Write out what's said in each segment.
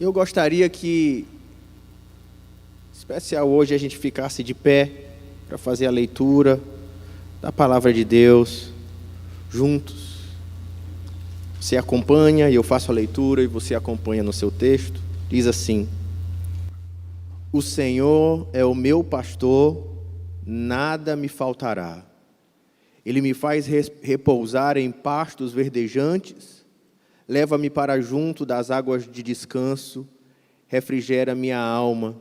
Eu gostaria que, especial hoje, a gente ficasse de pé para fazer a leitura da palavra de Deus juntos. Você acompanha e eu faço a leitura e você acompanha no seu texto. Diz assim: o Senhor é o meu pastor, nada me faltará. Ele me faz repousar em pastos verdejantes, leva-me para junto das águas de descanso, refrigera minha alma,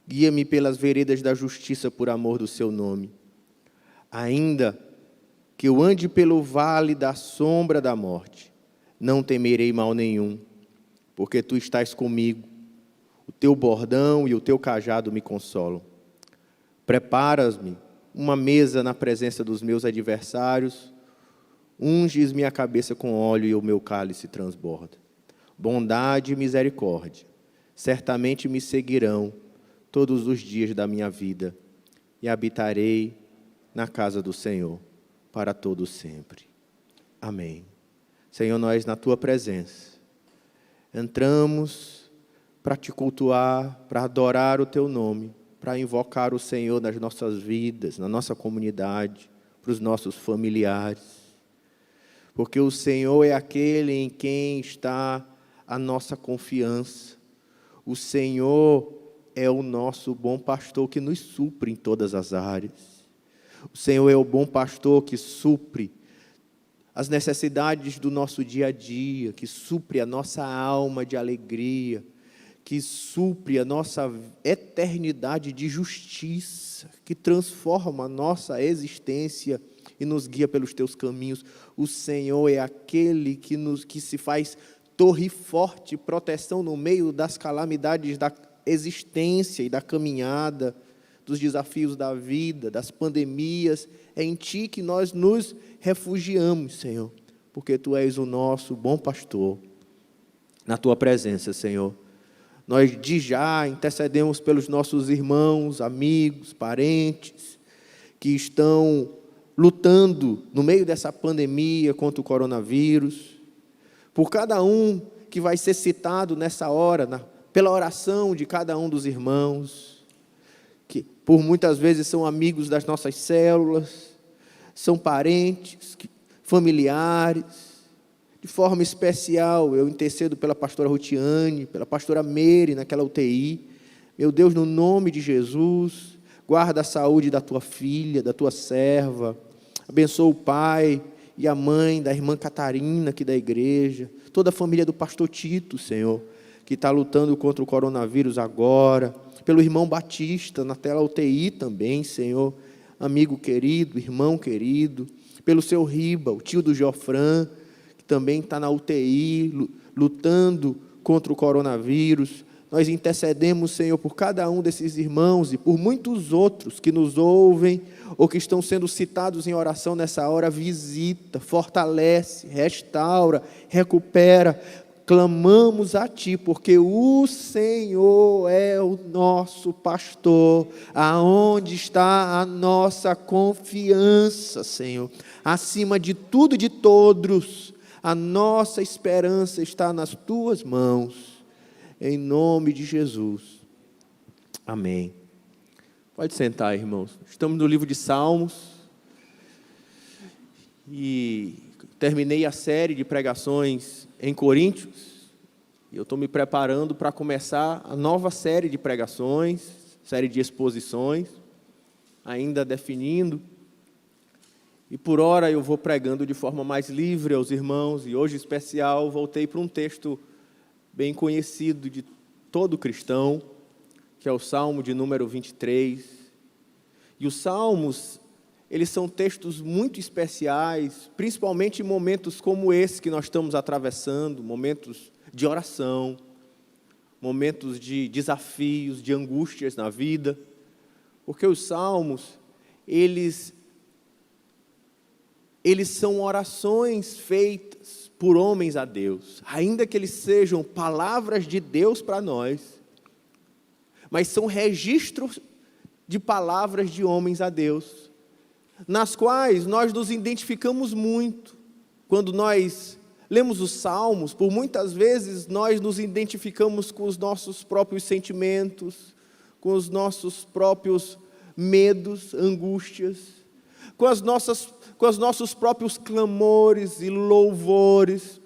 guia-me pelas veredas da justiça por amor do seu nome. Ainda que eu ande pelo vale da sombra da morte, não temerei mal nenhum, porque tu estás comigo. O teu bordão e o teu cajado me consolam. Preparas-me uma mesa na presença dos meus adversários, unges minha cabeça com óleo e o meu cálice transborda. Bondade e misericórdia certamente me seguirão todos os dias da minha vida, e habitarei na casa do Senhor para todo sempre. Amém. Senhor, nós na tua presença entramos para te cultuar, para adorar o teu nome, para invocar o Senhor nas nossas vidas, na nossa comunidade, para os nossos familiares. Porque o Senhor é aquele em quem está a nossa confiança. O Senhor é o nosso bom pastor que nos supre em todas as áreas. O Senhor é o bom pastor que supre as necessidades do nosso dia a dia, que supre a nossa alma de alegria, que supre a nossa eternidade de justiça, que transforma a nossa existência e nos guia pelos teus caminhos. O Senhor é aquele que se faz torre forte, proteção no meio das calamidades da existência e da caminhada, dos desafios da vida, das pandemias. É em Ti que nós nos refugiamos, Senhor, porque Tu és o nosso bom pastor. Na Tua presença, Senhor, nós de já intercedemos pelos nossos irmãos, amigos, parentes, que estão lutando no meio dessa pandemia contra o coronavírus, por cada um que vai ser citado nessa hora, pela oração de cada um dos irmãos, que por muitas vezes são amigos das nossas células, são parentes, familiares. De forma especial, eu intercedo pela pastora Rutiane, pela pastora Meire naquela UTI. Meu Deus, no nome de Jesus, guarda a saúde da tua filha, da tua serva. Abençoa o pai e a mãe da irmã Catarina aqui da igreja. Toda a família do pastor Tito, Senhor, que está lutando contra o coronavírus agora. Pelo irmão Batista, na tela UTI também, Senhor. Amigo querido, irmão querido. Pelo seu Riba, o tio do Jofran, que também está na UTI, lutando contra o coronavírus. Nós intercedemos, Senhor, por cada um desses irmãos e por muitos outros que nos ouvem ou que estão sendo citados em oração nessa hora. Visita, fortalece, restaura, recupera. Clamamos a Ti, porque o Senhor é o nosso pastor, aonde está a nossa confiança, Senhor. Acima de tudo e de todos, a nossa esperança está nas Tuas mãos, em nome de Jesus. Amém. Pode sentar, irmãos. Estamos no livro de Salmos, e terminei a série de pregações em Coríntios, e eu estou me preparando para começar a nova série de pregações, série de exposições, ainda definindo, e por hora eu vou pregando de forma mais livre aos irmãos, e hoje, em especial, voltei para um texto bem conhecido de todo cristão, que é o Salmo de número 23, e os Salmos, eles são textos muito especiais, principalmente em momentos como esse que nós estamos atravessando, momentos de oração, momentos de desafios, de angústias na vida, porque os Salmos, eles são orações feitas por homens a Deus, ainda que eles sejam palavras de Deus para nós, mas são registros de palavras de homens a Deus, nas quais nós nos identificamos muito, quando nós lemos os Salmos, por muitas vezes nós nos identificamos com os nossos próprios sentimentos, com os nossos próprios medos, angústias, com os nossos próprios clamores e louvores.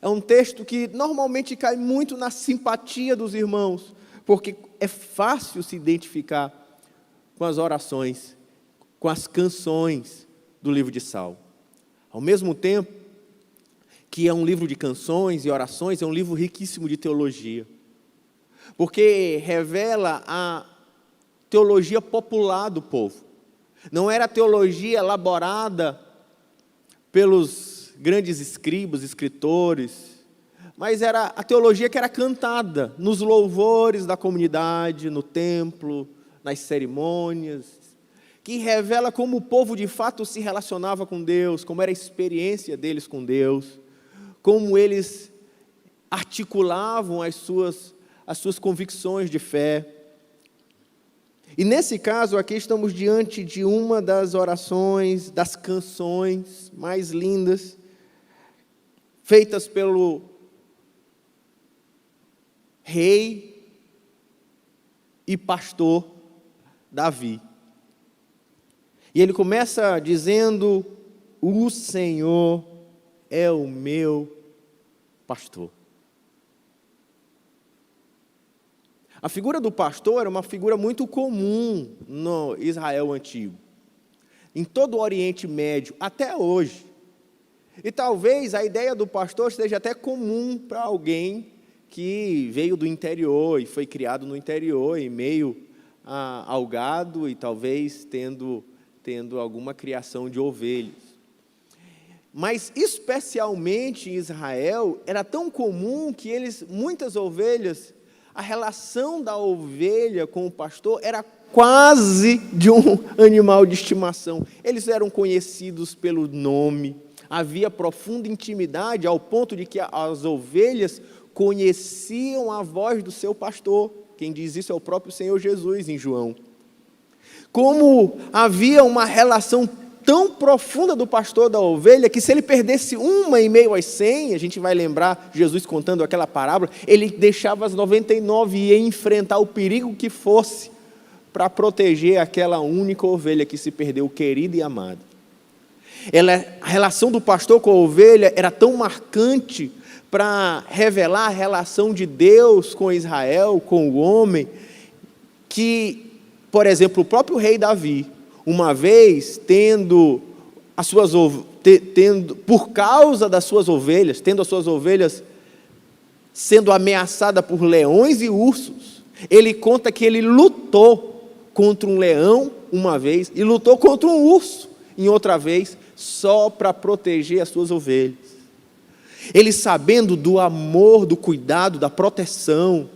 É um texto que normalmente cai muito na simpatia dos irmãos, porque é fácil se identificar com as orações, com as canções do livro de Salmo. Ao mesmo tempo que é um livro de canções e orações, é um livro riquíssimo de teologia, porque revela a teologia popular do povo. Não era a teologia elaborada pelos grandes escribas, escritores, mas era a teologia que era cantada nos louvores da comunidade, no templo, nas cerimônias, que revela como o povo de fato se relacionava com Deus, como era a experiência deles com Deus, como eles articulavam as suas convicções de fé. E nesse caso aqui estamos diante de uma das orações, das canções mais lindas, feitas pelo rei e pastor Davi. E ele começa dizendo: o Senhor é o meu pastor. A figura do pastor era uma figura muito comum no Israel antigo, em todo o Oriente Médio, até hoje. E talvez a ideia do pastor seja até comum para alguém que veio do interior e foi criado no interior, em meio ao gado e talvez tendo alguma criação de ovelhas. Mas especialmente em Israel, era tão comum que muitas ovelhas, a relação da ovelha com o pastor era quase de um animal de estimação. Eles eram conhecidos pelo nome, havia profunda intimidade ao ponto de que as ovelhas conheciam a voz do seu pastor. Quem diz isso é o próprio Senhor Jesus em João. Como havia uma relação tão profunda do pastor da ovelha, que se ele perdesse uma em meio às 100, a gente vai lembrar Jesus contando aquela parábola, ele deixava as 99 e ia enfrentar o perigo que fosse para proteger aquela única ovelha que se perdeu, querida e amada. A relação do pastor com a ovelha era tão marcante para revelar a relação de Deus com Israel, com o homem, que, por exemplo, o próprio rei Davi, uma vez por causa das suas ovelhas, tendo as suas ovelhas sendo ameaçada por leões e ursos, ele conta que ele lutou contra um leão uma vez e lutou contra um urso em outra vez, só para proteger as suas ovelhas. Ele, sabendo do amor, do cuidado, da proteção,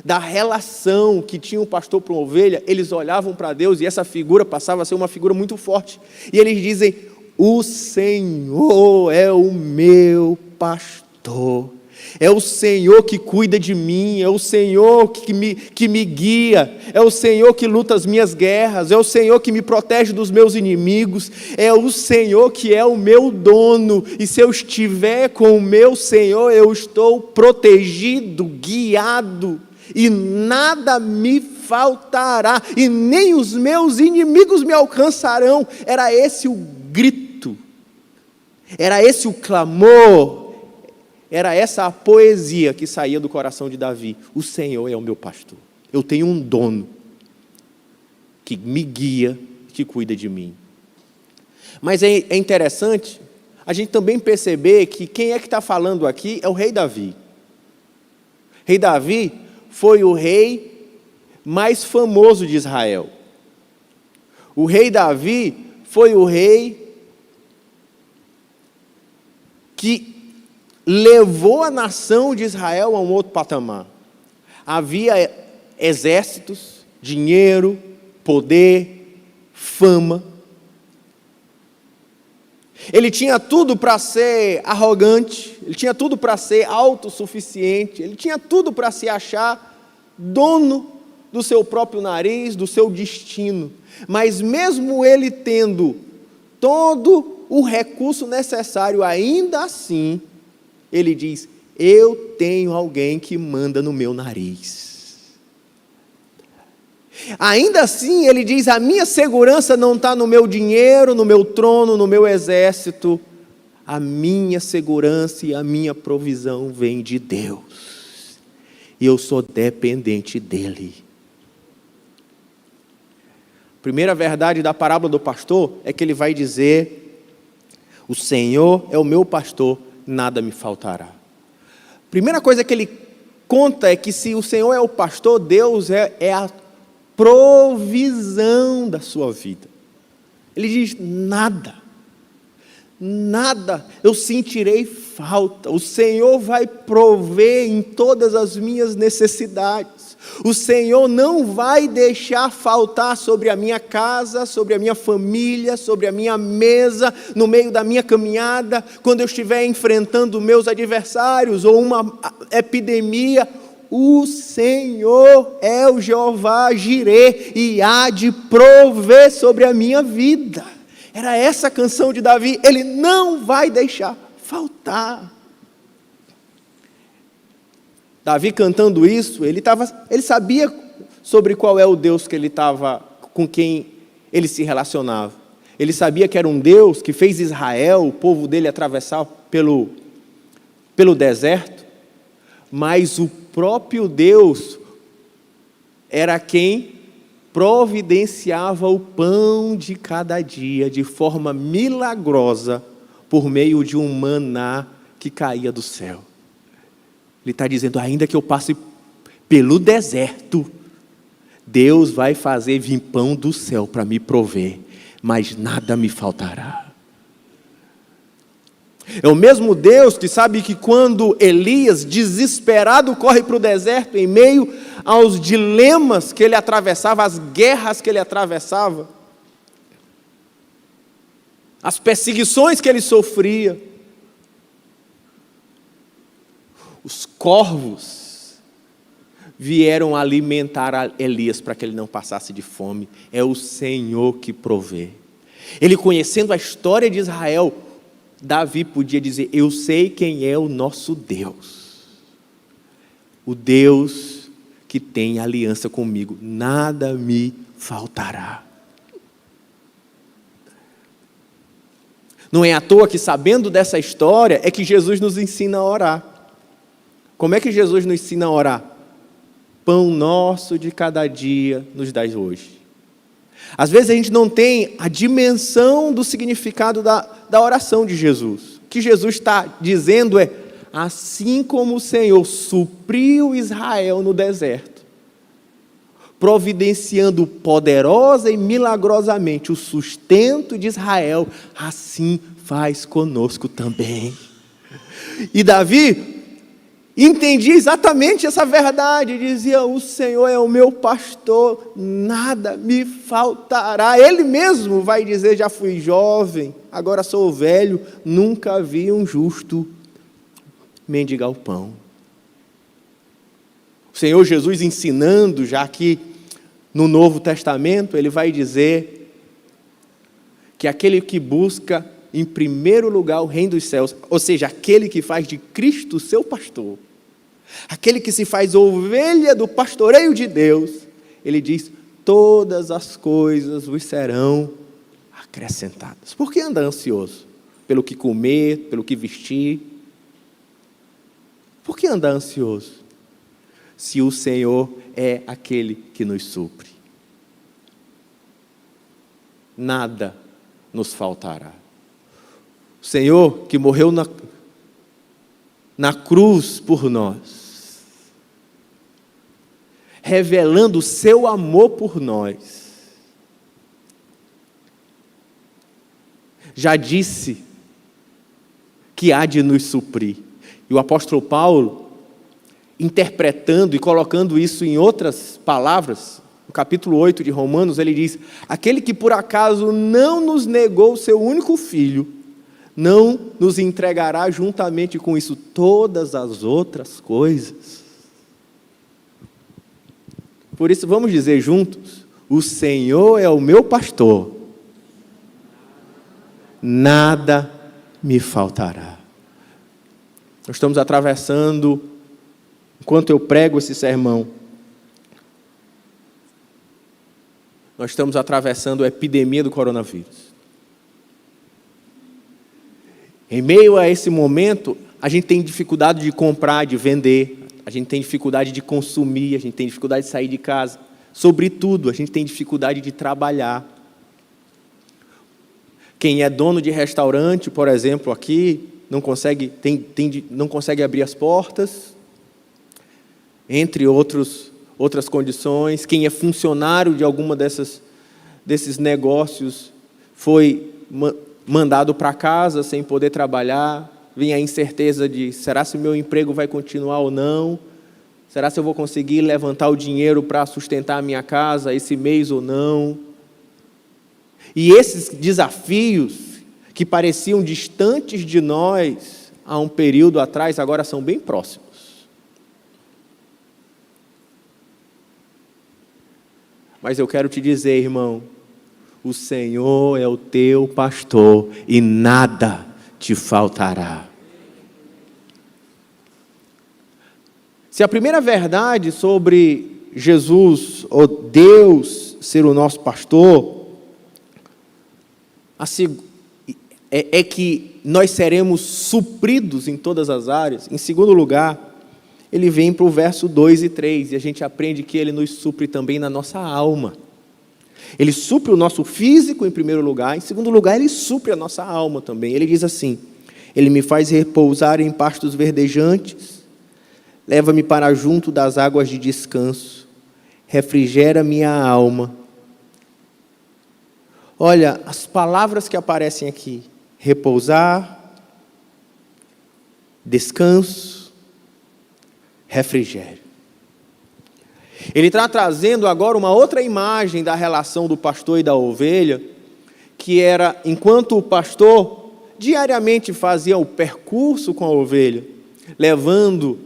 da relação que tinha o pastor para uma ovelha, eles olhavam para Deus e essa figura passava a ser uma figura muito forte. E eles dizem: o Senhor é o meu pastor, é o Senhor que cuida de mim, é o Senhor que me guia, é o Senhor que luta as minhas guerras, é o Senhor que me protege dos meus inimigos, é o Senhor que é o meu dono, e se eu estiver com o meu Senhor, eu estou protegido, guiado, e nada me faltará, e nem os meus inimigos me alcançarão. Era esse o grito, era esse o clamor, era essa a poesia que saía do coração de Davi. O Senhor é o meu pastor, eu tenho um dono que me guia, que cuida de mim. Mas é interessante a gente também perceber que quem é que está falando aqui é o rei Davi. O rei Davi foi o rei mais famoso de Israel. O rei Davi foi o rei que levou a nação de Israel a um outro patamar. Havia exércitos, dinheiro, poder, fama. Ele tinha tudo para ser arrogante, ele tinha tudo para ser autossuficiente, ele tinha tudo para se achar dono do seu próprio nariz, do seu destino. Mas mesmo ele tendo todo o recurso necessário, ainda assim, ele diz: eu tenho alguém que manda no meu nariz. Ainda assim, ele diz: a minha segurança não está no meu dinheiro, no meu trono, no meu exército. A minha segurança e a minha provisão vem de Deus. E eu sou dependente dEle. A primeira verdade da parábola do pastor é que ele vai dizer: o Senhor é o meu pastor, nada me faltará. A primeira coisa que ele conta é que se o Senhor é o pastor, Deus é a provisão da sua vida. Ele diz: nada eu sentirei falta. O Senhor vai prover em todas as minhas necessidades. O Senhor não vai deixar faltar sobre a minha casa, sobre a minha família, sobre a minha mesa, no meio da minha caminhada, quando eu estiver enfrentando meus adversários ou uma epidemia. O Senhor é o Jeová Jireh e há de prover sobre a minha vida. Era essa a canção de Davi: ele não vai deixar faltar. Davi cantando isso, ele sabia sobre qual é o Deus que ele estava, com quem ele se relacionava. Ele sabia que era um Deus que fez Israel, o povo dele, atravessar pelo deserto, mas o próprio Deus era quem providenciava o pão de cada dia de forma milagrosa por meio de um maná que caía do céu. Ele está dizendo: ainda que eu passe pelo deserto, Deus vai fazer vir pão do céu para me prover, mas nada me faltará. É o mesmo Deus que sabe que quando Elias, desesperado, corre para o deserto, em meio aos dilemas que ele atravessava, as guerras que ele atravessava, as perseguições que ele sofria, os corvos vieram alimentar a Elias para que ele não passasse de fome. É o Senhor que provê. Ele, conhecendo a história de Israel, Davi podia dizer: eu sei quem é o nosso Deus. O Deus que tem aliança comigo, nada me faltará. Não é à toa que, sabendo dessa história, é que Jesus nos ensina a orar. Como é que Jesus nos ensina a orar? Pão nosso de cada dia nos dai hoje. Às vezes a gente não tem a dimensão do significado da oração de Jesus. O que Jesus está dizendo é: assim como o Senhor supriu Israel no deserto, providenciando poderosa e milagrosamente o sustento de Israel, assim faz conosco também. E Davi entendia exatamente essa verdade, dizia: o Senhor é o meu pastor, nada me faltará. Ele mesmo vai dizer: já fui jovem, agora sou velho, nunca vi um justo mendigar o pão. O Senhor Jesus ensinando, já que no Novo Testamento, ele vai dizer que aquele que busca em primeiro lugar o reino dos céus, ou seja, aquele que faz de Cristo seu pastor, aquele que se faz ovelha do pastoreio de Deus, ele diz: todas as coisas vos serão acrescentadas. Por que andar ansioso? Pelo que comer, pelo que vestir? Por que andar ansioso? Se o Senhor é aquele que nos supre. Nada nos faltará. O Senhor que morreu na cruz por nós, revelando o seu amor por nós, já disse que há de nos suprir. E o apóstolo Paulo, interpretando e colocando isso em outras palavras, no capítulo 8 de Romanos, ele diz: aquele que por acaso não nos negou o seu único filho, não nos entregará juntamente com isso todas as outras coisas. Por isso vamos dizer juntos: o Senhor é o meu pastor, nada me faltará. Nós estamos atravessando, enquanto eu prego esse sermão, nós estamos atravessando a epidemia do coronavírus. Em meio a esse momento, a gente tem dificuldade de comprar, de vender, a gente tem dificuldade de consumir, a gente tem dificuldade de sair de casa. Sobretudo, a gente tem dificuldade de trabalhar. Quem é dono de restaurante, por exemplo, aqui, não consegue abrir as portas, entre outras condições. Quem é funcionário de alguma desses negócios foi mandado para casa sem poder trabalhar. Vem a incerteza de, será se o meu emprego vai continuar ou não? Será se eu vou conseguir levantar o dinheiro para sustentar a minha casa esse mês ou não? E esses desafios, que pareciam distantes de nós há um período atrás, agora são bem próximos. Mas eu quero te dizer, irmão, o Senhor é o teu pastor e nada te faltará. Se a primeira verdade sobre Jesus, ou Deus ser o nosso pastor, é que nós seremos supridos em todas as áreas. Em segundo lugar, ele vem para o verso 2 e 3, e a gente aprende que ele nos supre também na nossa alma. Ele supre o nosso físico em primeiro lugar, em segundo lugar ele supre a nossa alma também. Ele diz assim: ele me faz repousar em pastos verdejantes, leva-me para junto das águas de descanso, refrigera minha alma. Olha, as palavras que aparecem aqui: repousar, descanso, refrigério. Ele está trazendo agora uma outra imagem da relação do pastor e da ovelha, que era, enquanto o pastor diariamente fazia o percurso com a ovelha, levando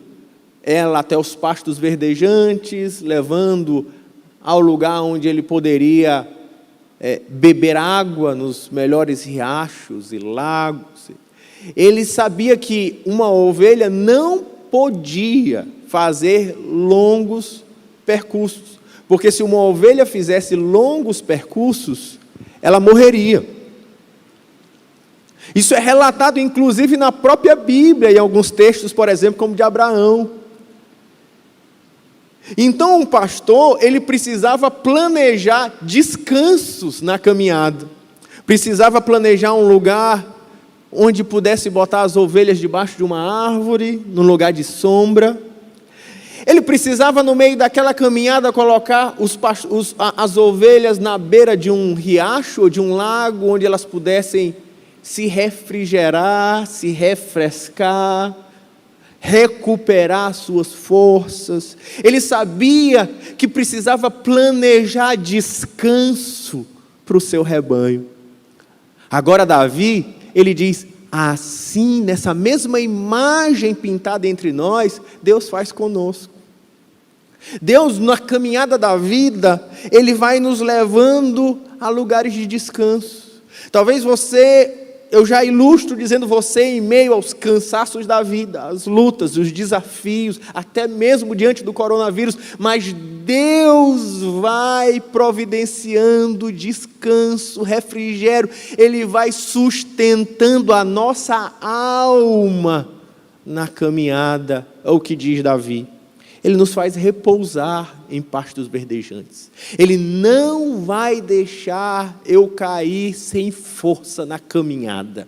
ela até os pastos verdejantes, levando ao lugar onde ele poderia beber água nos melhores riachos e lagos. Ele sabia que uma ovelha não podia fazer longos percursos, porque se uma ovelha fizesse longos percursos, ela morreria. Isso é relatado inclusive na própria Bíblia, em alguns textos, por exemplo, como de Abraão. Então, um pastor, ele precisava planejar descansos na caminhada, precisava planejar um lugar onde pudesse botar as ovelhas debaixo de uma árvore, num lugar de sombra. Ele precisava, no meio daquela caminhada, colocar as ovelhas na beira de um riacho ou de um lago, onde elas pudessem se refrigerar, se refrescar, recuperar suas forças. Ele sabia que precisava planejar descanso para o seu rebanho. Agora Davi, ele diz: assim, nessa mesma imagem pintada entre nós, Deus faz conosco. Deus, na caminhada da vida, Ele vai nos levando a lugares de descanso. Talvez eu já ilustro dizendo você em meio aos cansaços da vida, as lutas, os desafios, até mesmo diante do coronavírus, mas Deus vai providenciando descanso, refrigério, Ele vai sustentando a nossa alma na caminhada, é o que diz Davi. Ele nos faz repousar em pastos verdejantes. Ele não vai deixar eu cair sem força na caminhada.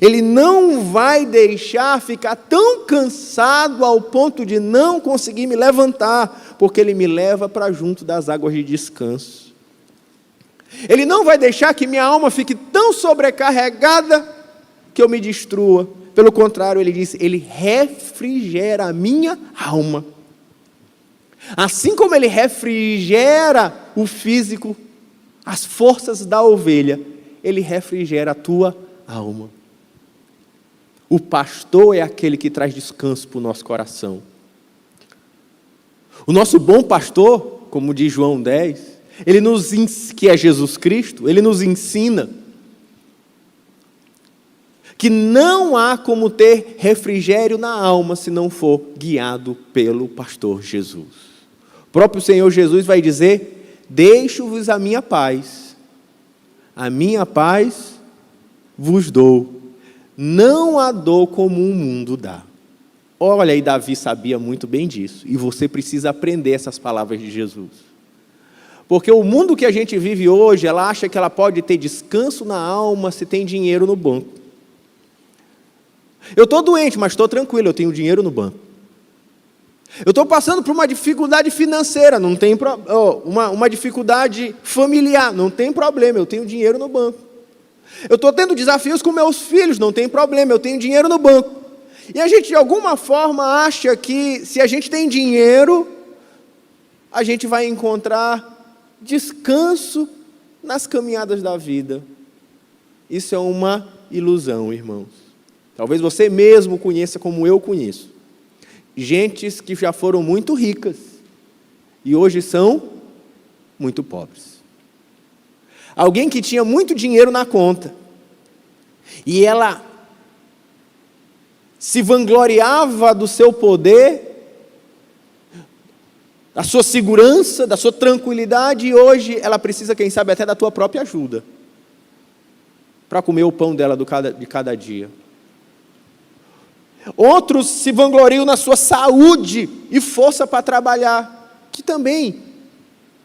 Ele não vai deixar ficar tão cansado ao ponto de não conseguir me levantar, porque Ele me leva para junto das águas de descanso. Ele não vai deixar que minha alma fique tão sobrecarregada que eu me destrua. Pelo contrário, ele diz, Ele refrigera a minha alma. Assim como Ele refrigera o físico, as forças da ovelha, Ele refrigera a tua alma. O pastor é aquele que traz descanso para o nosso coração. O nosso bom pastor, como diz João 10, que é Jesus Cristo, Ele nos ensina que não há como ter refrigério na alma se não for guiado pelo pastor Jesus. O próprio Senhor Jesus vai dizer: deixo-vos a minha paz vos dou, não a dou como o mundo dá. Olha, e Davi sabia muito bem disso, e você precisa aprender essas palavras de Jesus. Porque o mundo que a gente vive hoje, ela acha que ela pode ter descanso na alma se tem dinheiro no banco. Eu estou doente, mas estou tranquilo, eu tenho dinheiro no banco. Eu estou passando por uma dificuldade financeira, não tem uma dificuldade familiar, não tem problema, eu tenho dinheiro no banco. Eu estou tendo desafios com meus filhos, não tem problema, eu tenho dinheiro no banco. E a gente, de alguma forma, acha que se a gente tem dinheiro, a gente vai encontrar descanso nas caminhadas da vida. Isso é uma ilusão, irmãos. Talvez você mesmo conheça como eu conheço. Gentes que já foram muito ricas e hoje são muito pobres. Alguém que tinha muito dinheiro na conta e ela se vangloriava do seu poder, da sua segurança, da sua tranquilidade, e hoje ela precisa, quem sabe, até da tua própria ajuda para comer o pão dela de cada dia. Outros se vangloriam na sua saúde e força para trabalhar, que também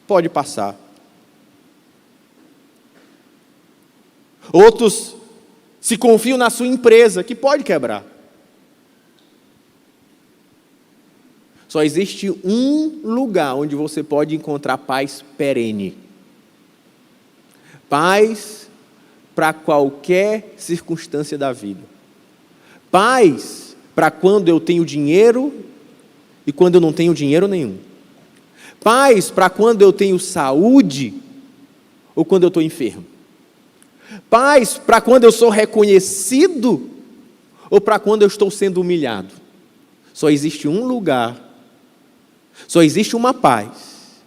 pode passar. Outros se confiam na sua empresa, que pode quebrar. Só existe um lugar onde você pode encontrar paz perene. Paz para qualquer circunstância da vida. Paz para quando eu tenho dinheiro e quando eu não tenho dinheiro nenhum. Paz para quando eu tenho saúde ou quando eu estou enfermo. Paz para quando eu sou reconhecido ou para quando eu estou sendo humilhado. Só existe um lugar, só existe uma paz,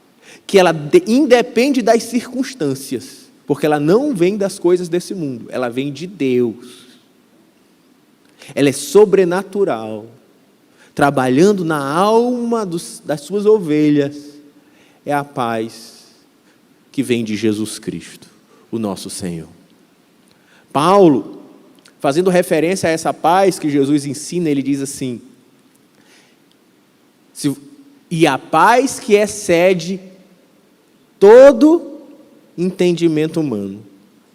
que ela independe das circunstâncias, porque ela não vem das coisas desse mundo, ela vem de Deus. Ela é sobrenatural, trabalhando na alma das suas ovelhas. É a paz que vem de Jesus Cristo, o nosso Senhor. Paulo, fazendo referência a essa paz que Jesus ensina, ele diz assim: e a paz que excede todo entendimento humano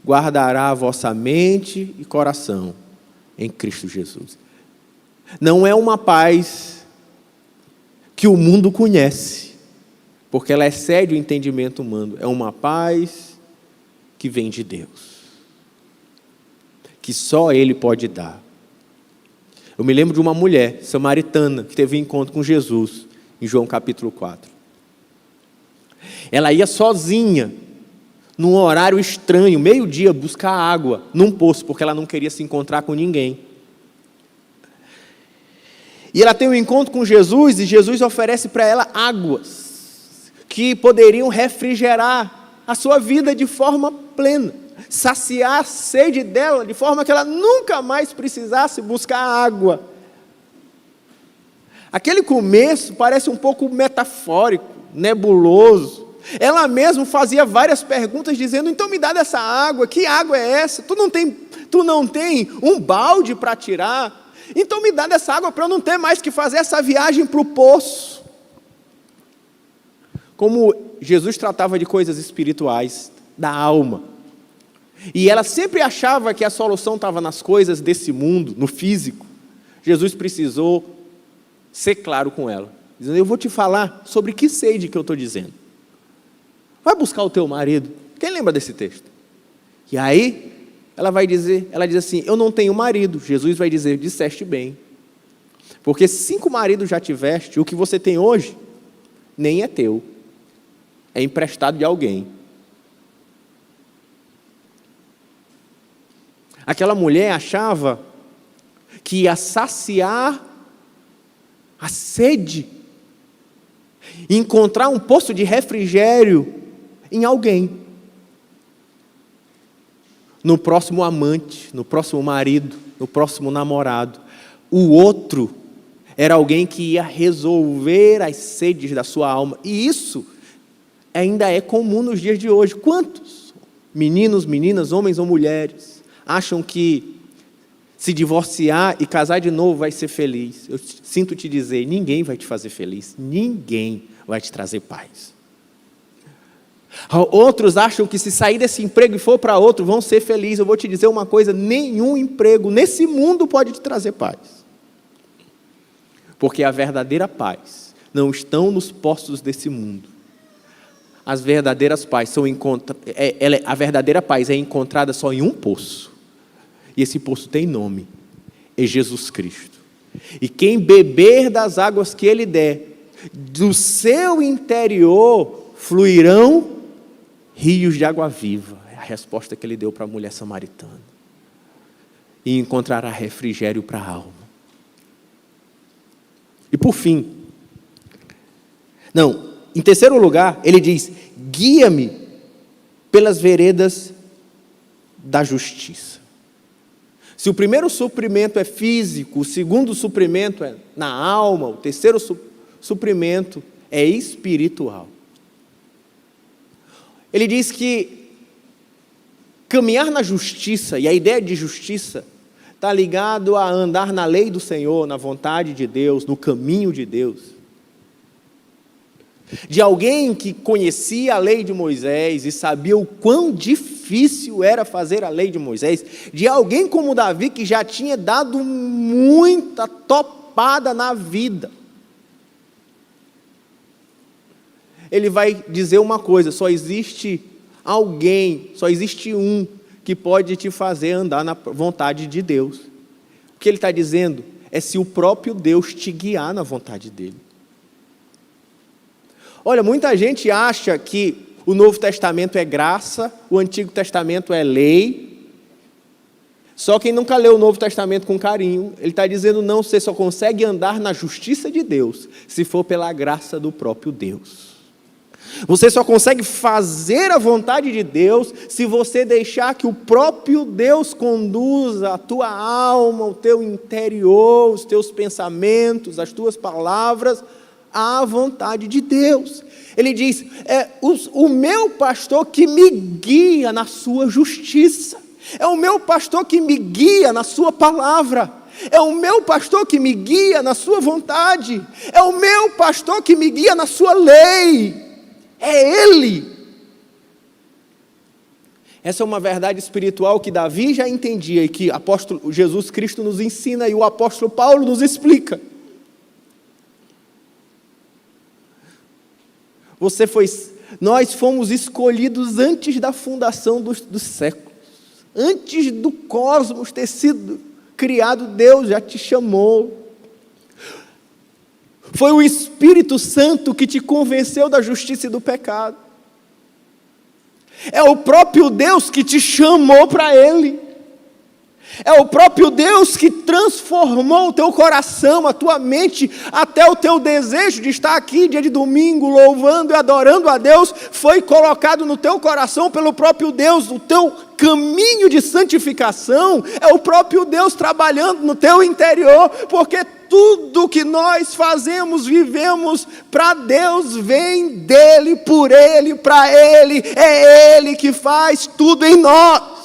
guardará a vossa mente e coração em Cristo Jesus. Não é uma paz que o mundo conhece, porque ela excede o entendimento humano. É uma paz que vem de Deus, que só Ele pode dar. Eu me lembro de uma mulher samaritana que teve um encontro com Jesus em João capítulo 4. Ela ia sozinha, num horário estranho, meio-dia, buscar água num poço, porque ela não queria se encontrar com ninguém. E ela tem um encontro com Jesus, e Jesus oferece para ela águas que poderiam refrigerar a sua vida de forma plena, saciar a sede dela, de forma que ela nunca mais precisasse buscar água. Aquele começo parece um pouco metafórico, nebuloso. Ela mesma fazia várias perguntas, dizendo: então me dá dessa água, que água é essa? Tu não tem um balde para tirar? Então me dá dessa água para eu não ter mais que fazer essa viagem para o poço. Como Jesus tratava de coisas espirituais, da alma. E ela sempre achava que a solução estava nas coisas desse mundo, no físico. Jesus precisou ser claro com ela, dizendo: eu vou te falar sobre que sede que eu estou dizendo. Vai buscar o teu marido. Quem lembra desse texto? E aí, ela diz assim: eu não tenho marido. Jesus vai dizer: disseste bem. Porque 5 maridos já tiveste, o que você tem hoje nem é teu. É emprestado de alguém. Aquela mulher achava que ia saciar a sede, encontrar um poço de refrigério em alguém. no próximo amante, no próximo marido, no próximo namorado. O outro era alguém que ia resolver as sedes da sua alma. E isso ainda é comum nos dias de hoje. Quantos meninos, meninas, homens ou mulheres acham que se divorciar e casar de novo vai ser feliz? Eu sinto te dizer, ninguém vai te fazer feliz. Ninguém vai te trazer paz. Outros acham que se sair desse emprego e for para outro, vão ser felizes. Eu vou te dizer uma coisa, nenhum emprego nesse mundo pode te trazer paz. Porque a verdadeira paz não estão nos postos desse mundo. As verdadeiras paz a verdadeira paz é encontrada só em um poço. E esse poço tem nome, é Jesus Cristo. E quem beber das águas que Ele der, do seu interior fluirão rios de água viva. É a resposta que Ele deu para a mulher samaritana. E encontrará refrigério para a alma. E por fim, em terceiro lugar, Ele diz, guia-me pelas veredas da justiça. Se o primeiro suprimento é físico, o segundo suprimento é na alma, o terceiro suprimento é espiritual. Ele diz que caminhar na justiça, e a ideia de justiça está ligado a andar na lei do Senhor, na vontade de Deus, no caminho de Deus. De alguém que conhecia a lei de Moisés e sabia o quão difícil era fazer a lei de Moisés, de alguém como Davi que já tinha dado muita topada na vida. Ele vai dizer uma coisa, só existe um que pode te fazer andar na vontade de Deus. O que ele está dizendo é se o próprio Deus te guiar na vontade dele. Olha, muita gente acha que o Novo Testamento é graça, o Antigo Testamento é lei. Só quem nunca leu o Novo Testamento com carinho, ele está dizendo não, você só consegue andar na justiça de Deus, se for pela graça do próprio Deus. Você só consegue fazer a vontade de Deus se você deixar que o próprio Deus conduza a tua alma, o teu interior, os teus pensamentos, as tuas palavras, à vontade de Deus. Ele diz, o meu pastor que me guia na sua justiça, é o meu pastor que me guia na sua palavra, é o meu pastor que me guia na sua vontade, é o meu pastor que me guia na sua lei. É Ele. Essa é uma verdade espiritual que Davi já entendia e que apóstolo Jesus Cristo nos ensina e o apóstolo Paulo nos explica. Nós fomos escolhidos antes da fundação dos séculos. Antes do cosmos ter sido criado, Deus já te chamou. Foi o Espírito Santo que te convenceu da justiça e do pecado. É o próprio Deus que te chamou para Ele. É o próprio Deus que transformou o teu coração, a tua mente, até o teu desejo de estar aqui dia de domingo, louvando e adorando a Deus, foi colocado no teu coração pelo próprio Deus. O teu caminho de santificação é o próprio Deus trabalhando no teu interior, porque tudo que nós fazemos, vivemos para Deus, vem dEle, por Ele, para Ele, é Ele que faz tudo em nós.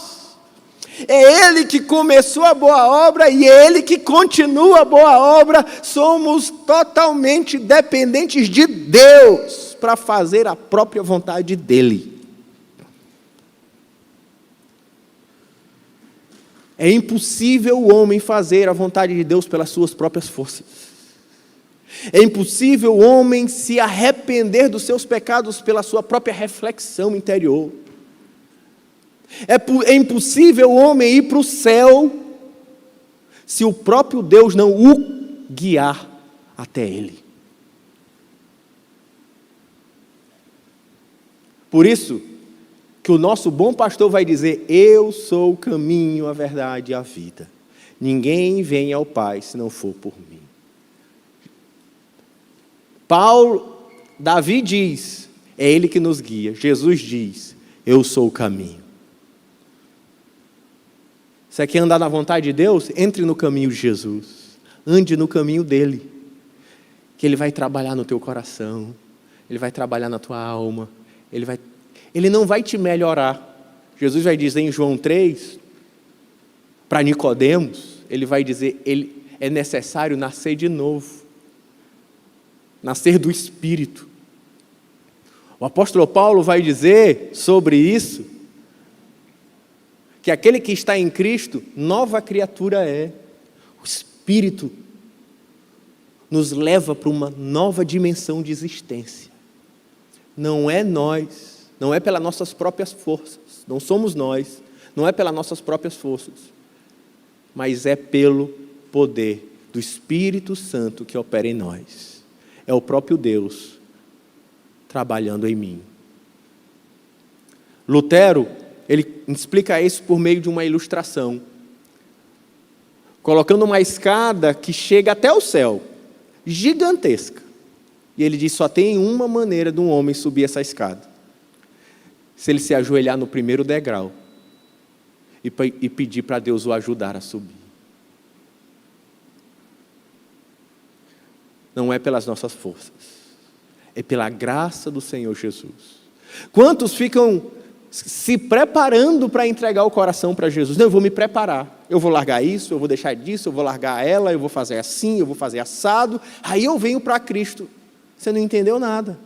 É Ele que começou a boa obra e é Ele que continua a boa obra. Somos totalmente dependentes de Deus para fazer a própria vontade dEle. É impossível o homem fazer a vontade de Deus pelas suas próprias forças. É impossível o homem se arrepender dos seus pecados pela sua própria reflexão interior. É impossível o homem ir para o céu se o próprio Deus não o guiar até Ele. Por isso que o nosso bom pastor vai dizer, eu sou o caminho, a verdade e a vida. Ninguém vem ao Pai se não for por mim. Davi diz, é Ele que nos guia. Jesus diz, eu sou o caminho. Você quer andar na vontade de Deus? Entre no caminho de Jesus. Ande no caminho dele. Que ele vai trabalhar no teu coração. Ele vai trabalhar na tua alma. Ele não vai te melhorar. Jesus vai dizer em João 3, para Nicodemos, ele vai dizer, é necessário nascer de novo. Nascer do Espírito. O apóstolo Paulo vai dizer sobre isso, que aquele que está em Cristo, nova criatura é. O Espírito nos leva para uma nova dimensão de existência. Não é nós, não é pelas nossas próprias forças, não somos nós, não é pelas nossas próprias forças, mas é pelo poder do Espírito Santo que opera em nós. É o próprio Deus trabalhando em mim. Lutero, ele explica isso por meio de uma ilustração, colocando uma escada que chega até o céu, gigantesca. E ele diz, só tem uma maneira de um homem subir essa escada. Se ele se ajoelhar no primeiro degrau e pedir para Deus o ajudar a subir. Não é pelas nossas forças, é pela graça do Senhor Jesus. Quantos ficam se preparando para entregar o coração para Jesus? Não, eu vou me preparar, eu vou largar isso, eu vou deixar disso, eu vou largar ela, eu vou fazer assim, eu vou fazer assado, aí eu venho para Cristo. Você não entendeu nada.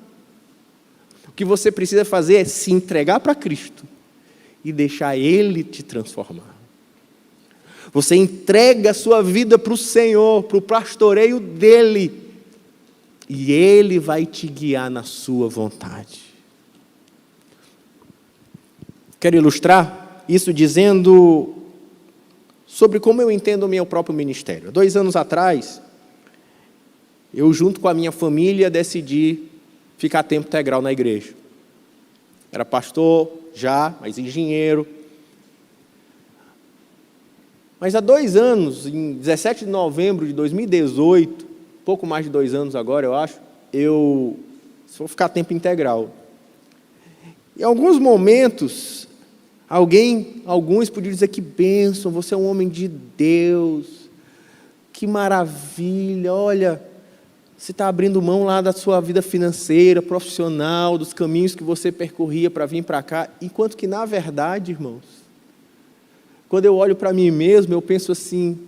O que você precisa fazer é se entregar para Cristo e deixar Ele te transformar. Você entrega a sua vida para o Senhor, para o pastoreio dEle, e Ele vai te guiar na sua vontade. Quero ilustrar isso dizendo sobre como eu entendo o meu próprio ministério. 2 anos atrás, eu junto com a minha família decidi ficar a tempo integral na igreja. Era pastor já, mas engenheiro. Mas há 2 anos, em 17 de novembro de 2018, pouco mais de 2 anos agora, eu acho, eu vou ficar a tempo integral. Em alguns momentos, alguns podiam dizer que bênção, você é um homem de Deus, que maravilha, olha, você está abrindo mão lá da sua vida financeira, profissional, dos caminhos que você percorria para vir para cá, enquanto que, na verdade, irmãos, quando eu olho para mim mesmo, eu penso assim,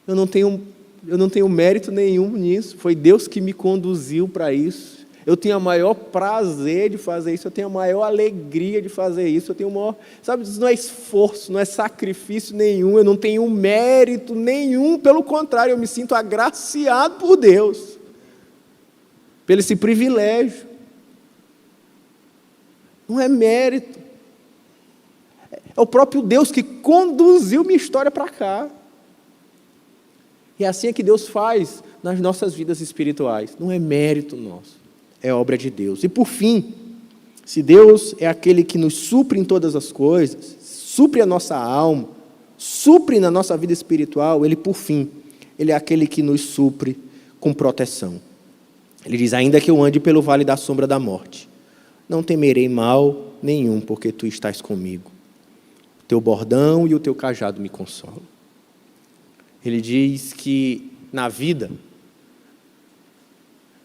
eu não tenho mérito nenhum nisso, foi Deus que me conduziu para isso, eu tenho o maior prazer de fazer isso, eu tenho a maior alegria de fazer isso, eu tenho o maior, sabe, isso não é esforço, não é sacrifício nenhum, eu não tenho mérito nenhum, pelo contrário, eu me sinto agraciado por Deus, pelo esse privilégio. Não é mérito, é o próprio Deus que conduziu minha história para cá. E é assim que Deus faz nas nossas vidas espirituais, não é mérito nosso. É obra de Deus. E por fim, se Deus é aquele que nos supre em todas as coisas, supre a nossa alma, supre na nossa vida espiritual, Ele, por fim, Ele é aquele que nos supre com proteção. Ele diz, ainda que eu ande pelo vale da sombra da morte, não temerei mal nenhum, porque Tu estás comigo. O Teu bordão e o Teu cajado me consolam. Ele diz que na vida,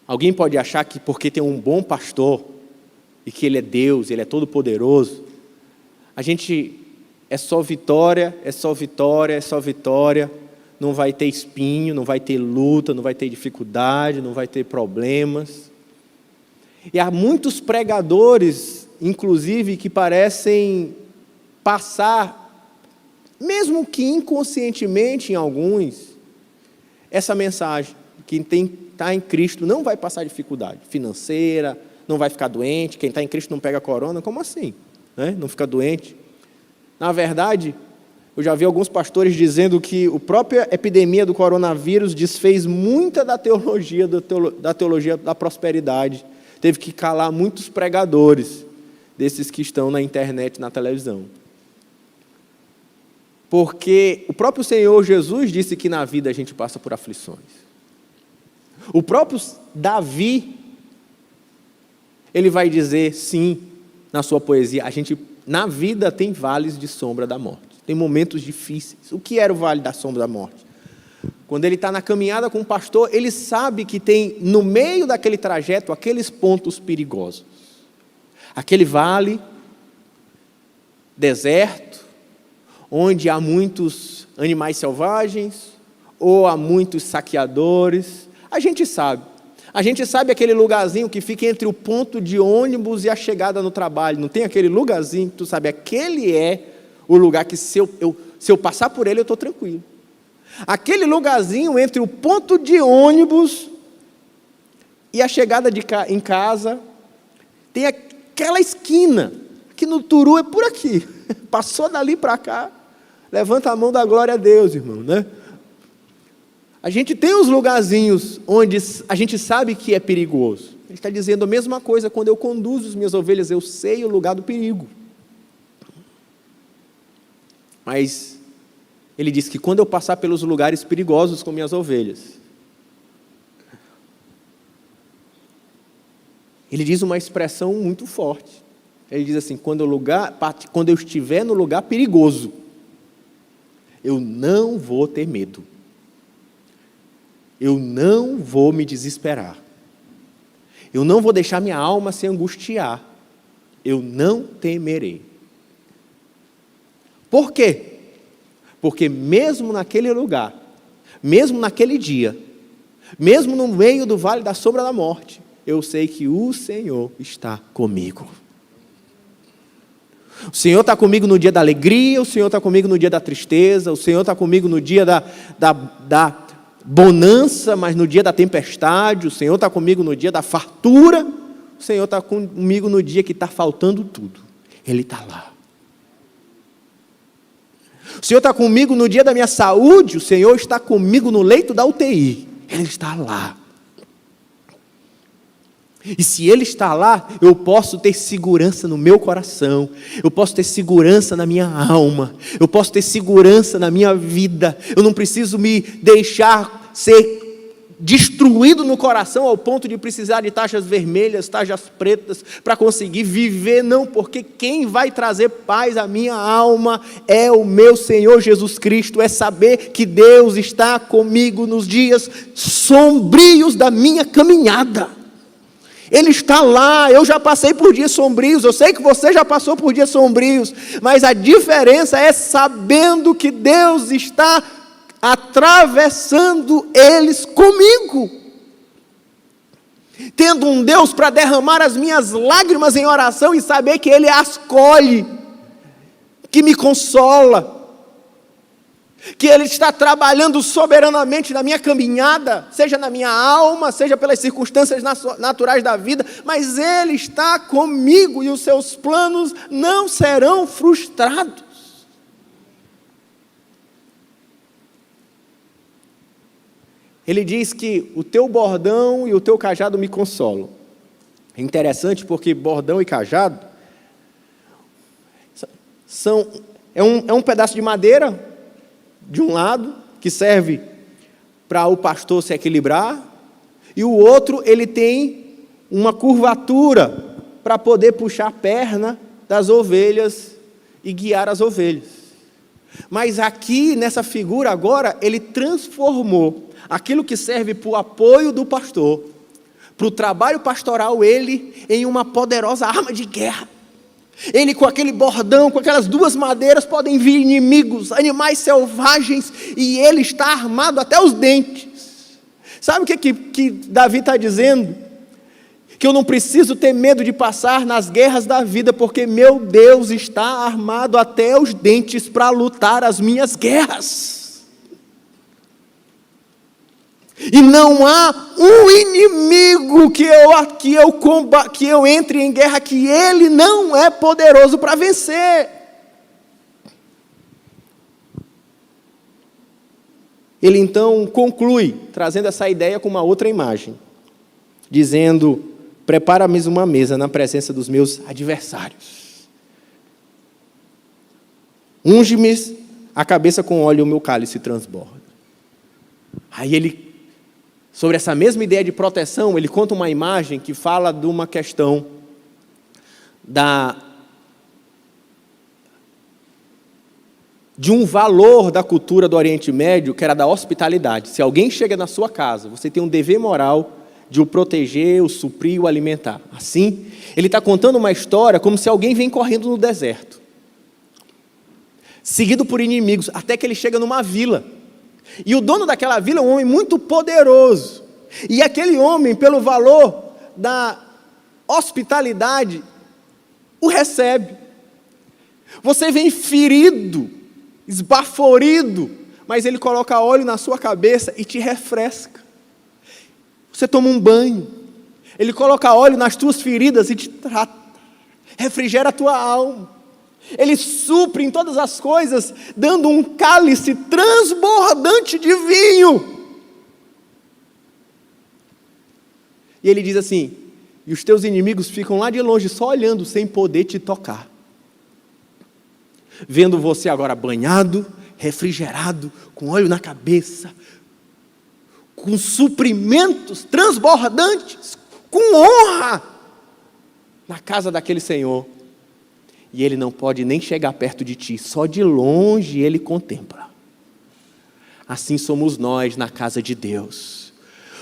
alguém pode achar que porque tem um bom pastor, e que Ele é Deus, Ele é todo poderoso, a gente é só vitória, é só vitória, é só vitória, não vai ter espinho, não vai ter luta, não vai ter dificuldade, não vai ter problemas. E há muitos pregadores, inclusive, que parecem passar, mesmo que inconscientemente em alguns, essa mensagem, que quem está em Cristo não vai passar dificuldade financeira, não vai ficar doente, quem está em Cristo não pega corona, como assim? Né? Não fica doente. Na verdade, eu já vi alguns pastores dizendo que a própria epidemia do coronavírus desfez muita da teologia da prosperidade. Teve que calar muitos pregadores, desses que estão na internet, na televisão. Porque o próprio Senhor Jesus disse que na vida a gente passa por aflições. O próprio Davi, ele vai dizer, sim, na sua poesia, a gente, na vida tem vales de sombra da morte. tem momentos difíceis. O que era o vale da sombra da morte? Quando ele está na caminhada com o pastor, ele sabe que tem, no meio daquele trajeto, aqueles pontos perigosos. Aquele vale, deserto, onde há muitos animais selvagens, ou há muitos saqueadores. A gente sabe aquele lugarzinho que fica entre o ponto de ônibus e a chegada no trabalho. Não tem aquele lugarzinho que tu sabe, aquele é o lugar que se eu passar por ele eu estou tranquilo. Aquele lugarzinho entre o ponto de ônibus e a chegada em casa, tem aquela esquina, que no Turu é por aqui, passou dali para cá, levanta a mão da glória a Deus, irmão, né? A gente tem os lugarzinhos onde a gente sabe que é perigoso. Ele está dizendo a mesma coisa, quando eu conduzo as minhas ovelhas, eu sei o lugar do perigo. Mas ele diz que quando eu passar pelos lugares perigosos com minhas ovelhas, ele diz uma expressão muito forte. Ele diz assim, quando eu estiver no lugar perigoso, eu não vou ter medo. Eu não vou me desesperar. Eu não vou deixar minha alma se angustiar. Eu não temerei. Por quê? Porque mesmo naquele lugar, mesmo naquele dia, mesmo no meio do vale da sombra da morte, eu sei que o Senhor está comigo. O Senhor está comigo no dia da alegria, o Senhor está comigo no dia da tristeza, o Senhor está comigo no dia da bonança, mas no dia da tempestade, o Senhor está comigo no dia da fartura, o Senhor está comigo no dia que está faltando tudo. Ele está lá. O Senhor está comigo no dia da minha saúde, o Senhor está comigo no leito da UTI. Ele está lá. E se Ele está lá, eu posso ter segurança no meu coração, eu posso ter segurança na minha alma, eu posso ter segurança na minha vida, eu não preciso me deixar ser destruído no coração ao ponto de precisar de taxas vermelhas, taxas pretas, para conseguir viver, não, porque quem vai trazer paz à minha alma é o meu Senhor Jesus Cristo, é saber que Deus está comigo nos dias sombrios da minha caminhada. Ele está lá, eu já passei por dias sombrios, eu sei que você já passou por dias sombrios, mas a diferença é sabendo que Deus está atravessando eles comigo. Tendo um Deus para derramar as minhas lágrimas em oração e saber que Ele as colhe, que me consola, que Ele está trabalhando soberanamente na minha caminhada, seja na minha alma, seja pelas circunstâncias naturais da vida, mas Ele está comigo e os seus planos não serão frustrados. Ele diz que o teu bordão e o teu cajado me consolam. É interessante porque bordão e cajado é um pedaço de madeira, de um lado, que serve para o pastor se equilibrar, e o outro, ele tem uma curvatura para poder puxar a perna das ovelhas e guiar as ovelhas. Mas aqui, nessa figura agora, ele transformou aquilo que serve para o apoio do pastor, para o trabalho pastoral, ele em uma poderosa arma de guerra. Ele com aquele bordão, com aquelas duas madeiras, podem vir inimigos, animais selvagens, e ele está armado até os dentes. Sabe o que Davi está dizendo? Que eu não preciso ter medo de passar nas guerras da vida, porque meu Deus está armado até os dentes para lutar as minhas guerras. E não há um inimigo que eu entre em guerra que ele não é poderoso para vencer. Ele então conclui, trazendo essa ideia com uma outra imagem, dizendo: prepara-me uma mesa na presença dos meus adversários. Unge-me a cabeça com óleo e o meu cálice transborda. Aí ele, sobre essa mesma ideia de proteção, ele conta uma imagem que fala de uma questão de um valor da cultura do Oriente Médio, que era da hospitalidade. Se alguém chega na sua casa, você tem um dever moral de o proteger, o suprir, o alimentar. Assim, ele está contando uma história como se alguém vem correndo no deserto, seguido por inimigos, até que ele chega numa vila. E o dono daquela vila é um homem muito poderoso. E aquele homem, pelo valor da hospitalidade, o recebe. Você vem ferido, esbaforido, mas ele coloca óleo na sua cabeça e te refresca. Você toma um banho, ele coloca óleo nas tuas feridas e te trata, refrigera a tua alma. Ele supre em todas as coisas, dando um cálice transbordante de vinho. E ele diz assim: e os teus inimigos ficam lá de longe, só olhando, sem poder te tocar. Vendo você agora banhado, refrigerado, com óleo na cabeça, com suprimentos transbordantes, com honra, na casa daquele Senhor. E ele não pode nem chegar perto de ti, só de longe ele contempla. Assim somos nós na casa de Deus.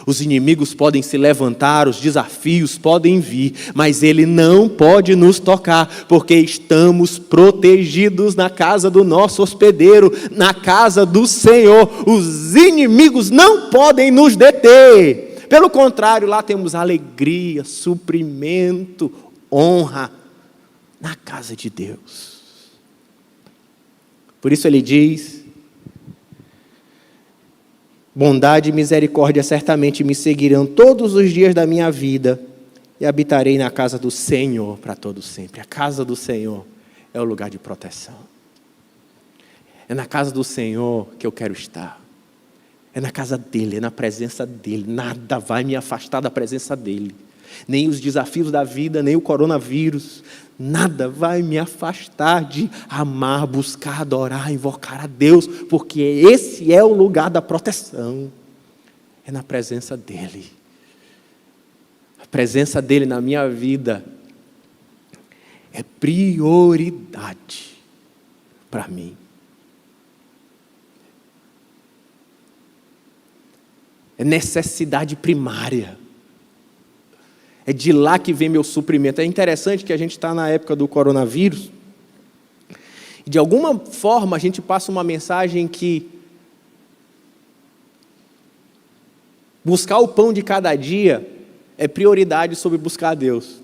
Os inimigos podem se levantar, os desafios podem vir, mas ele não pode nos tocar, porque estamos protegidos na casa do nosso hospedeiro, na casa do Senhor. Os inimigos não podem nos deter. Pelo contrário, lá temos alegria, suprimento, honra, na casa de Deus. Por isso ele diz: bondade e misericórdia certamente me seguirão todos os dias da minha vida, e habitarei na casa do Senhor para todo sempre. A casa do Senhor é o lugar de proteção. É na casa do Senhor que eu quero estar. É na casa dele, é na presença dele. Nada vai me afastar da presença dele. Nem os desafios da vida, nem o coronavírus. Nada vai me afastar de amar, buscar, adorar, invocar a Deus, porque esse é o lugar da proteção. É na presença dele. A presença dele na minha vida é prioridade para mim. É necessidade primária. É de lá que vem meu suprimento. É interessante que a gente está na época do coronavírus, e de alguma forma a gente passa uma mensagem que buscar o pão de cada dia é prioridade sobre buscar a Deus.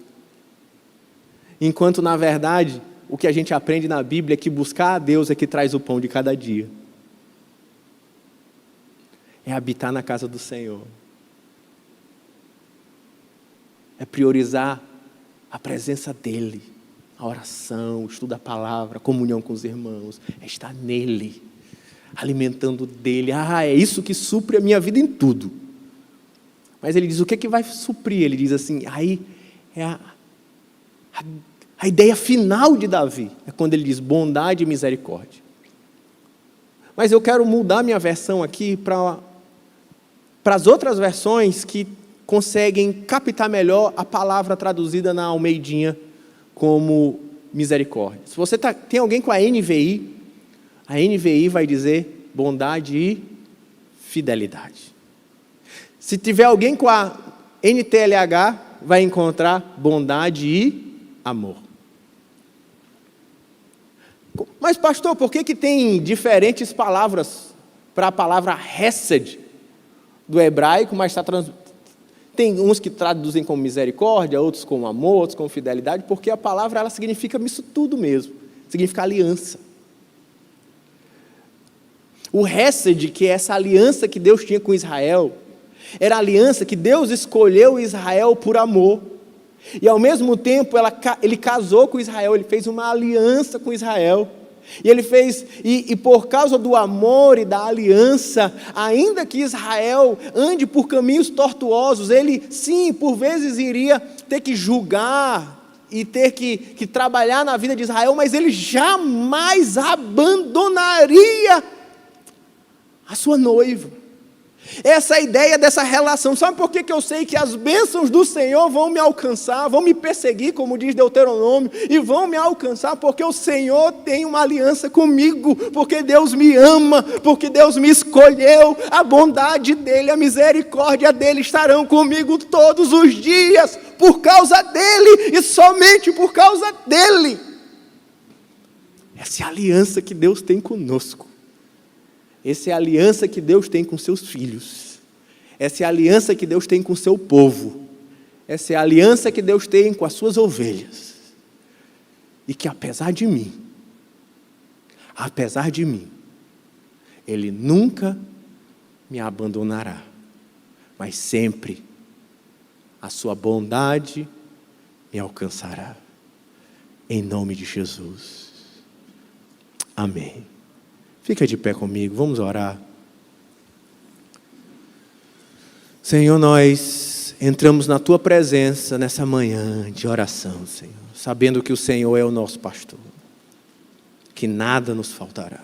Enquanto, na verdade, o que a gente aprende na Bíblia é que buscar a Deus é que traz o pão de cada dia. É habitar na casa do Senhor. É priorizar a presença dEle, a oração, o estudo da palavra, a comunhão com os irmãos. É estar nele, alimentando dEle. É isso que supre a minha vida em tudo. Mas ele diz, o que vai suprir? Ele diz assim, aí é a ideia final de Davi. É quando ele diz bondade e misericórdia. Mas eu quero mudar minha versão aqui para as outras versões que conseguem captar melhor a palavra traduzida na Almeidinha como misericórdia. Se você tem alguém com a NVI vai dizer bondade e fidelidade. Se tiver alguém com a NTLH, vai encontrar bondade e amor. Mas pastor, por que tem diferentes palavras para a palavra hesed do hebraico, mas tem uns que traduzem como misericórdia, outros como amor, outros como fidelidade, porque a palavra ela significa isso tudo mesmo, significa aliança. O Hesed, que é essa aliança que Deus tinha com Israel, era a aliança que Deus escolheu Israel por amor, e ao mesmo tempo ele casou com Israel, ele fez uma aliança com Israel, e ele fez, e por causa do amor e da aliança, ainda que Israel ande por caminhos tortuosos, ele sim, por vezes iria ter que julgar e ter que trabalhar na vida de Israel, mas ele jamais abandonaria a sua noiva. Essa é a ideia dessa relação. Sabe por que eu sei que as bênçãos do Senhor vão me alcançar, vão me perseguir, como diz Deuteronômio, e vão me alcançar porque o Senhor tem uma aliança comigo, porque Deus me ama, porque Deus me escolheu, a bondade dEle, a misericórdia dEle estarão comigo todos os dias, por causa dEle e somente por causa dEle. Essa é a aliança que Deus tem conosco. Essa é a aliança que Deus tem com seus filhos. Essa é a aliança que Deus tem com o seu povo. Essa é a aliança que Deus tem com as suas ovelhas. E que apesar de mim, Ele nunca me abandonará, mas sempre a sua bondade me alcançará. Em nome de Jesus. Amém. Fica de pé comigo, vamos orar. Senhor, nós entramos na Tua presença nessa manhã de oração, Senhor, sabendo que o Senhor é o nosso pastor, que nada nos faltará,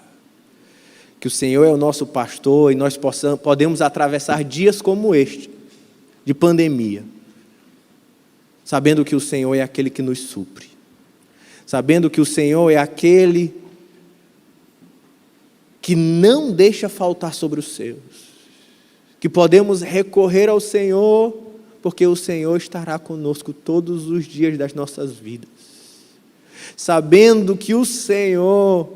que o Senhor é o nosso pastor e nós podemos atravessar dias como este, de pandemia, sabendo que o Senhor é aquele que nos supre, sabendo que o Senhor é aquele que não deixa faltar sobre os seus, que podemos recorrer ao Senhor, porque o Senhor estará conosco todos os dias das nossas vidas, sabendo que o Senhor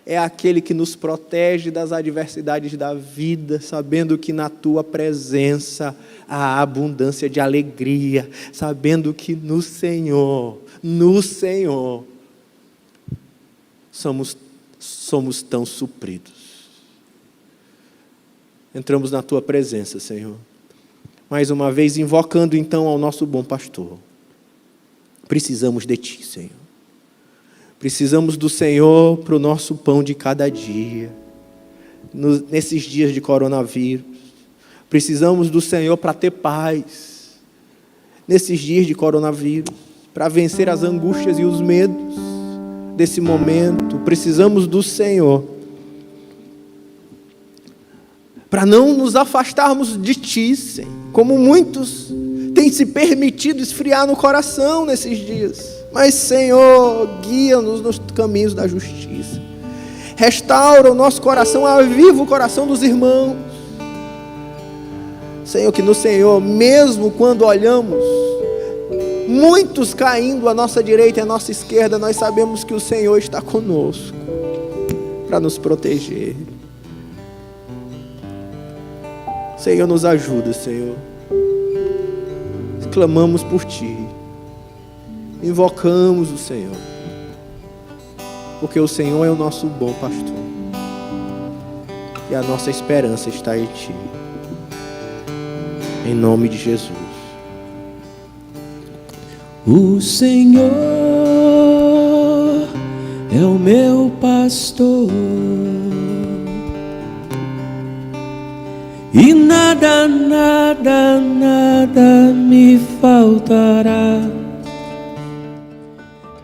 é aquele que nos protege das adversidades da vida, sabendo que na Tua presença há abundância de alegria, sabendo que no Senhor, somos tão supridos. Entramos na Tua presença, Senhor, mais uma vez invocando então ao nosso bom pastor. Precisamos de Ti, Senhor. Precisamos do Senhor para o nosso pão de cada dia, nesses dias de coronavírus. Precisamos do Senhor para ter paz, nesses dias de coronavírus, para vencer as angústias e os medos desse momento. Precisamos do Senhor para não nos afastarmos de Ti, Senhor, como muitos têm se permitido esfriar no coração nesses dias. Mas, Senhor, guia-nos nos caminhos da justiça, restaura o nosso coração, aviva o coração dos irmãos, Senhor, que no Senhor, mesmo quando olhamos muitos caindo à nossa direita e à nossa esquerda, nós sabemos que o Senhor está conosco para nos proteger. Senhor, nos ajuda, Senhor. Clamamos por Ti, invocamos o Senhor, porque o Senhor é o nosso bom pastor e a nossa esperança está em Ti. Em nome de Jesus. O Senhor é o meu pastor e nada me faltará.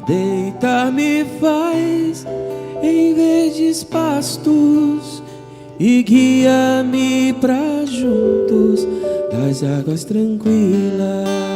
Deitar-me faz em verdes pastos e guia-me pra juntos das águas tranquilas.